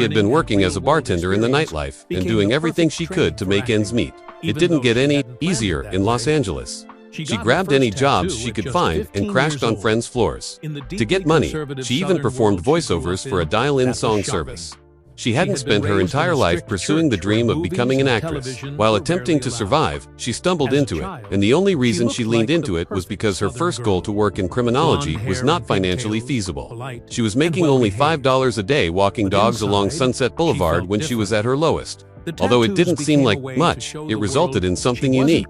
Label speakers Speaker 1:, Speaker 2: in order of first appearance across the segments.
Speaker 1: she had been working as a bartender in the nightlife and doing everything she could to make ends meet. It didn't get any easier in Los Angeles. She grabbed any jobs she could find and crashed on friends' floors. To get money, she even performed voiceovers for a dial-in song service. She hadn't spent her entire life pursuing the dream of becoming an actress. While attempting to survive, she stumbled into it, and the only reason she leaned into it was because her first goal to work in criminology was not financially feasible. She was making only $5 a day walking dogs along Sunset Boulevard when she was at her lowest. Although it didn't seem like much, it resulted in something unique.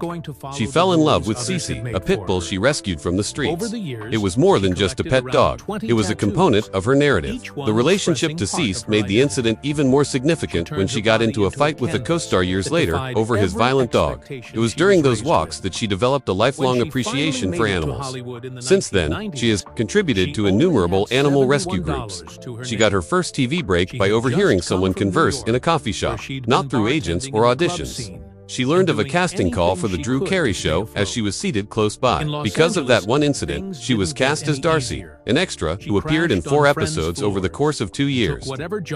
Speaker 1: She fell in love with Cece, a pit bull she rescued from the streets. It was more than just a pet dog. It was a component of her narrative. The relationship to Cece made the incident even more significant when she got into a fight with a co-star years later over his violent dog. It was during those walks that she developed a lifelong appreciation for animals. Since then, she has contributed to innumerable animal rescue groups. She got her first TV break by overhearing someone converse in a coffee shop. Not through agents or auditions. She learned of a casting call for the Drew Carey show as she was seated close by. Because of that one incident, she was cast as Darcy, an extra who appeared in 4 episodes over the course of 2 years.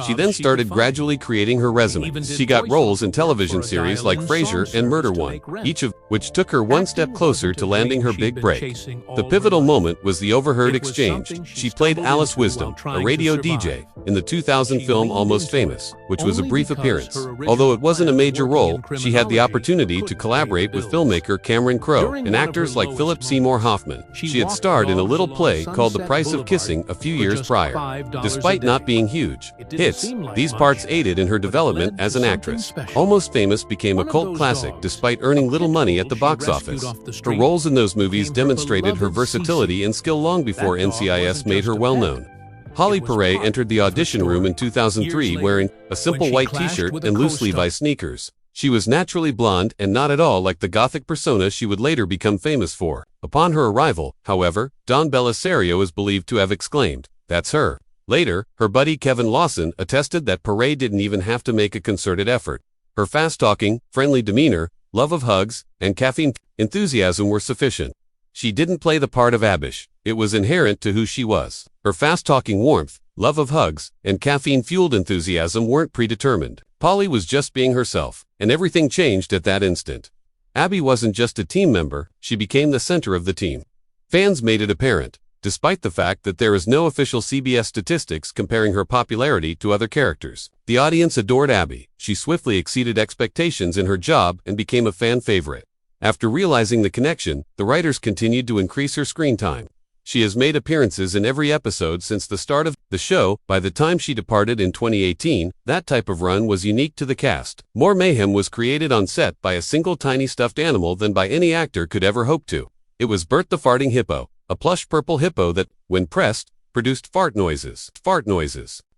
Speaker 1: She then started gradually creating her resume. She got roles in television series like Frasier and Murder One, each of which took her one step closer to landing her big break. The pivotal moment was the overheard exchange. She played Alice Wisdom, a radio DJ, in the 2000 film Almost Famous, which was a brief appearance. Although it wasn't a major role, she had the opportunity to collaborate with filmmaker Cameron Crowe and actors like Philip Seymour Hoffman. She had starred in a little play called The Price of Kissing a few years prior. Despite not being huge hits, these parts aided in her development as an actress. Almost Famous became a cult classic despite earning little money at the box office. Her roles in those movies demonstrated her versatility and skill long before NCIS made her well known. Pauley Perrette entered the audition room in 2003 wearing a simple white t-shirt and loose Levi sneakers. She was naturally blonde and not at all like the gothic persona she would later become famous for. Upon her arrival, however, Don Bellisario is believed to have exclaimed, "That's her." Later, her buddy Kevin Lawson attested that Perrette didn't even have to make a concerted effort. Her fast-talking, friendly demeanor, love of hugs, and caffeine enthusiasm were sufficient. She didn't play the part of Abish. It was inherent to who she was. Her fast-talking warmth, love of hugs, and caffeine-fueled enthusiasm weren't predetermined. Pauley was just being herself, and everything changed at that instant. Abby wasn't just a team member, she became the center of the team. Fans made it apparent, despite the fact that there is no official CBS statistics comparing her popularity to other characters. The audience adored Abby. She swiftly exceeded expectations in her job and became a fan favorite. After realizing the connection, the writers continued to increase her screen time. She has made appearances in every episode since the start of the show. By the time she departed in 2018, that type of run was unique to the cast. More mayhem was created on set by a single tiny stuffed animal than by any actor could ever hope to. It was Bert the Farting Hippo, a plush purple hippo that, when pressed, produced fart noises.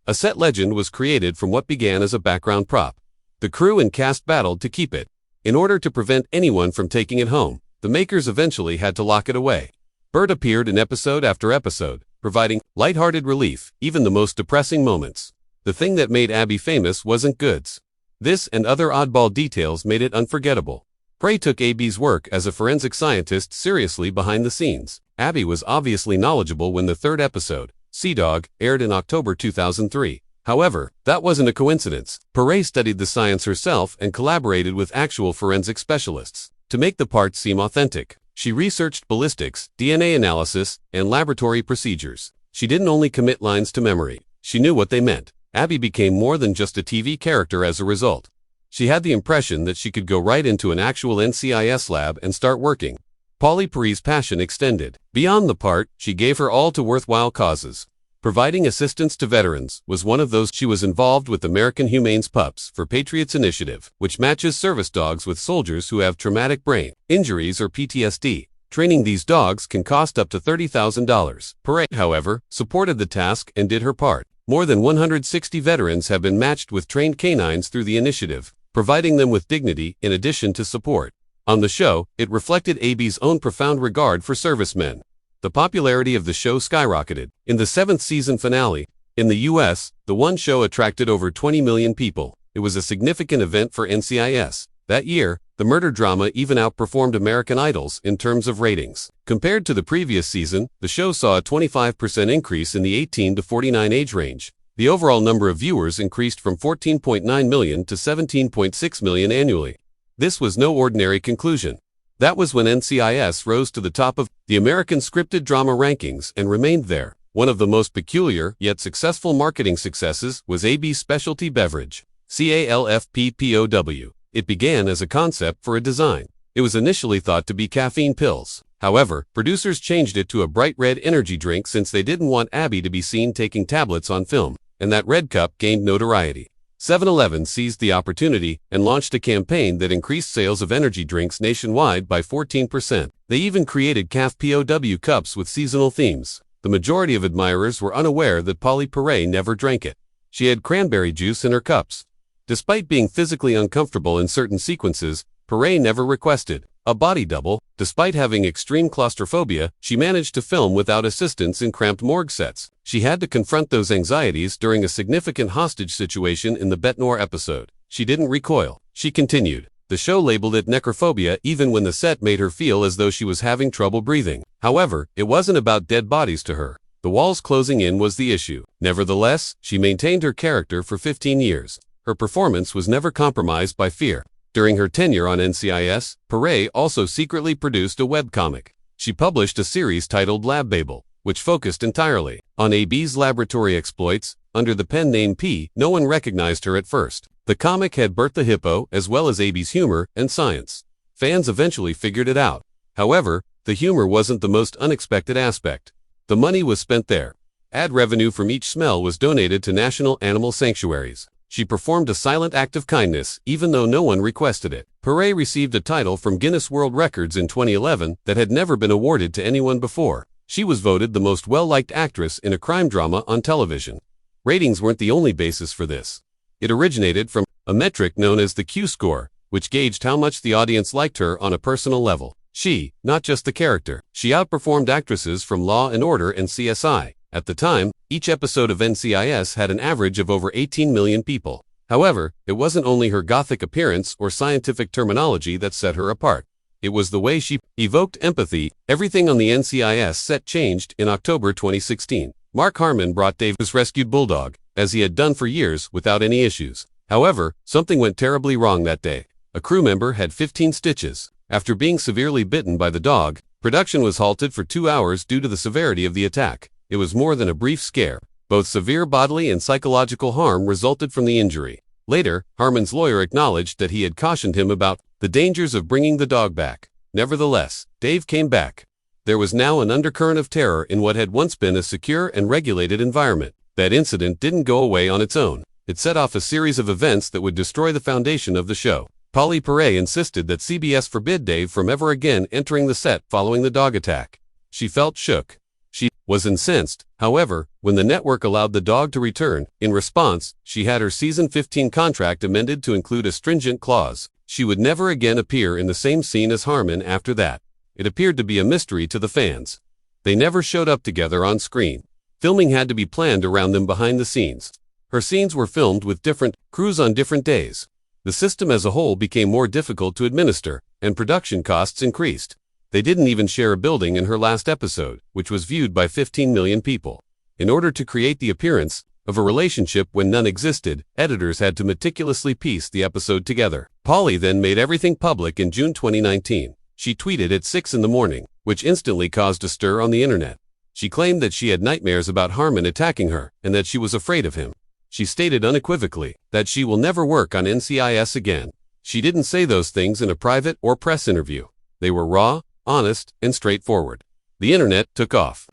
Speaker 1: A set legend was created from what began as a background prop. The crew and cast battled to keep it. In order to prevent anyone from taking it home, the makers eventually had to lock it away. Bert appeared in episode after episode, providing lighthearted relief, even the most depressing moments. The thing that made Abby famous wasn't goods. This and other oddball details made it unforgettable. Prey took Abby's work as a forensic scientist seriously behind the scenes. Abby was obviously knowledgeable when the 3rd episode, Sea Dog, aired in October 2003. However, that wasn't a coincidence. Perrette studied the science herself and collaborated with actual forensic specialists to make the parts seem authentic. She researched ballistics, DNA analysis, and laboratory procedures. She didn't only commit lines to memory. She knew what they meant. Abby became more than just a TV character as a result. She had the impression that she could go right into an actual NCIS lab and start working. Pauley Perrette's passion extended beyond the part. She gave her all to worthwhile causes. Providing assistance to veterans was one of those. She was involved with American Humane's Pups for Patriots Initiative, which matches service dogs with soldiers who have traumatic brain injuries or PTSD. Training these dogs can cost up to $30,000. Perrette, however, supported the task and did her part. More than 160 veterans have been matched with trained canines through the initiative, providing them with dignity in addition to support. On the show, it reflected Abby's own profound regard for servicemen. The popularity of the show skyrocketed. In the 7th season finale, in the US, the one show attracted over 20 million people. It was a significant event for NCIS. That year, the murder drama even outperformed American Idol's in terms of ratings. Compared to the previous season, the show saw a 25% increase in the 18 to 49 age range. The overall number of viewers increased from 14.9 million to 17.6 million annually. This was no ordinary conclusion. That was when NCIS rose to the top of the American scripted drama rankings and remained there. One of the most peculiar yet successful marketing successes was Abby's specialty beverage, CALFPPOW. It began as a concept for a design. It was initially thought to be caffeine pills. However, producers changed it to a bright red energy drink since they didn't want Abby to be seen taking tablets on film, and that red cup gained notoriety. 7-Eleven seized the opportunity and launched a campaign that increased sales of energy drinks nationwide by 14%. They even created CAF POW cups with seasonal themes. The majority of admirers were unaware that Pauley Perrette never drank it. She had cranberry juice in her cups. Despite being physically uncomfortable in certain sequences, Perrette never requested a body double. Despite having extreme claustrophobia, she managed to film without assistance in cramped morgue sets. She had to confront those anxieties during a significant hostage situation in the Bête Noire episode. she didn't recoil. She continued. The show labeled it necrophobia even when the set made her feel as though she was having trouble breathing. However, it wasn't about dead bodies to her. The walls closing in was the issue. Nevertheless, she maintained her character for 15 years. Her performance was never compromised by fear. During her tenure on NCIS, Perrette also secretly produced a webcomic. She published a series titled Lab Babel, which focused entirely on AB's laboratory exploits. Under the pen name P, no one recognized her at first. The comic had Bert the Hippo as well as AB's humor and science. Fans eventually figured it out. However, the humor wasn't the most unexpected aspect. The money was spent there. Ad revenue from each smell was donated to national animal sanctuaries. She performed a silent act of kindness, even though no one requested it. Perrette received a title from Guinness World Records in 2011 that had never been awarded to anyone before. She was voted the most well-liked actress in a crime drama on television. Ratings weren't the only basis for this. It originated from a metric known as the Q-score, which gauged how much the audience liked her on a personal level. She, not just the character, she outperformed actresses from Law & Order and CSI. At the time, each episode of NCIS had an average of over 18 million people. However, it wasn't only her gothic appearance or scientific terminology that set her apart. It was the way she evoked empathy. Everything on the NCIS set changed in October 2016. Mark Harmon brought Dave's rescued bulldog, as he had done for years, without any issues. However, something went terribly wrong that day. A crew member had 15 stitches. After being severely bitten by the dog, production was halted for 2 hours due to the severity of the attack. It was more than a brief scare. Both severe bodily and psychological harm resulted from the injury. Later, Harmon's lawyer acknowledged that he had cautioned him about the dangers of bringing the dog back. Nevertheless, Dave came back. There was now an undercurrent of terror in what had once been a secure and regulated environment. That incident didn't go away on its own. It set off a series of events that would destroy the foundation of the show. Pauley Perrette insisted that CBS forbid Dave from ever again entering the set following the dog attack. She felt shook. She was incensed. However, when the network allowed the dog to return, in response, she had her season 15 contract amended to include a stringent clause. She would never again appear in the same scene as Harmon after that. It appeared to be a mystery to the fans. They never showed up together on screen. Filming had to be planned around them behind the scenes. Her scenes were filmed with different crews on different days. The system as a whole became more difficult to administer, and production costs increased. They didn't even share a building in her last episode, which was viewed by 15 million people. In order to create the appearance of a relationship when none existed, editors had to meticulously piece the episode together. Pauley then made everything public in June 2019. She tweeted at 6 in the morning, which instantly caused a stir on the internet. She claimed that she had nightmares about Harmon attacking her, and that she was afraid of him. She stated unequivocally that she will never work on NCIS again. She didn't say those things in a private or press interview. They were raw, honest, and straightforward. The internet took off.